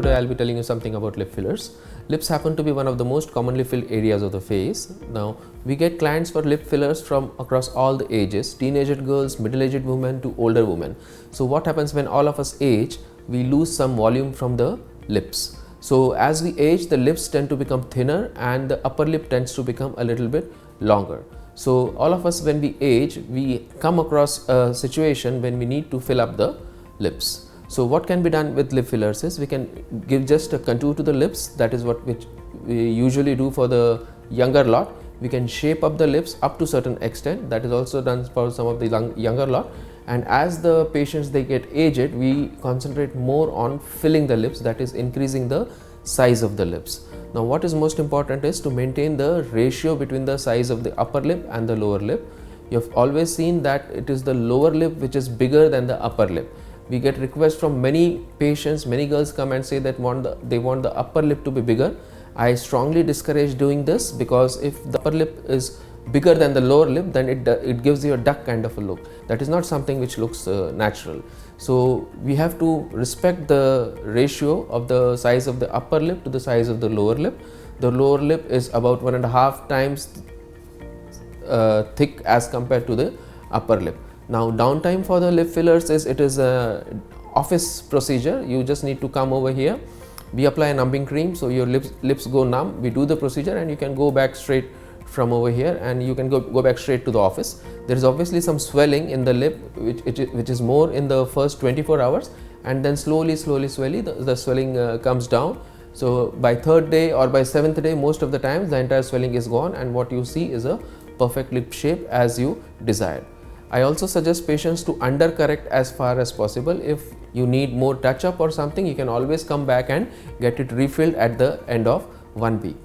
today I'll be telling you something about lip fillers. Lips happen to be one of the most commonly filled areas of the face. Now, we get clients for lip fillers from across all the ages, teenage girls, middle-aged women to older women. So what happens when all of us age, we lose some volume from the lips. So as we age, the lips tend to become thinner and the upper lip tends to become a little bit longer. So all of us, when we age, we come across a situation when we need to fill up the lips. So what can be done with lip fillers is we can give just a contour to the lips. That is which we usually do for the younger lot. We can shape up the lips up to certain extent. That is also done for some of the younger lot. And as the patients they get aged, we concentrate more on filling the lips, that is increasing the size of the lips. Now what is most important is to maintain the ratio between the size of the upper lip and the lower lip. You have always seen that it is the lower lip which is bigger than the upper lip. We get requests from many patients, many girls come and say that they want the upper lip to be bigger. I strongly discourage doing this, because if the upper lip is bigger than the lower lip, then it gives you a duck kind of a look. That is not something which looks natural. So we have to respect the ratio of the size of the upper lip to the size of the lower lip. The lower lip is about 1.5 times thick as compared to the upper lip. Now downtime for the lip fillers is, it is a office procedure. You just need to come over here, we apply a numbing cream so your lips go numb, we do the procedure and you can go back straight from over here and you can go back straight to the office. There is obviously some swelling in the lip which is more in the first 24 hours, and then slowly the swelling comes down. So by 3rd day or by 7th day, most of the times the entire swelling is gone and what you see is a perfect lip shape as you desired. I also suggest patients to undercorrect as far as possible. If you need more touch up or something, you can always come back and get it refilled at the end of 1 week.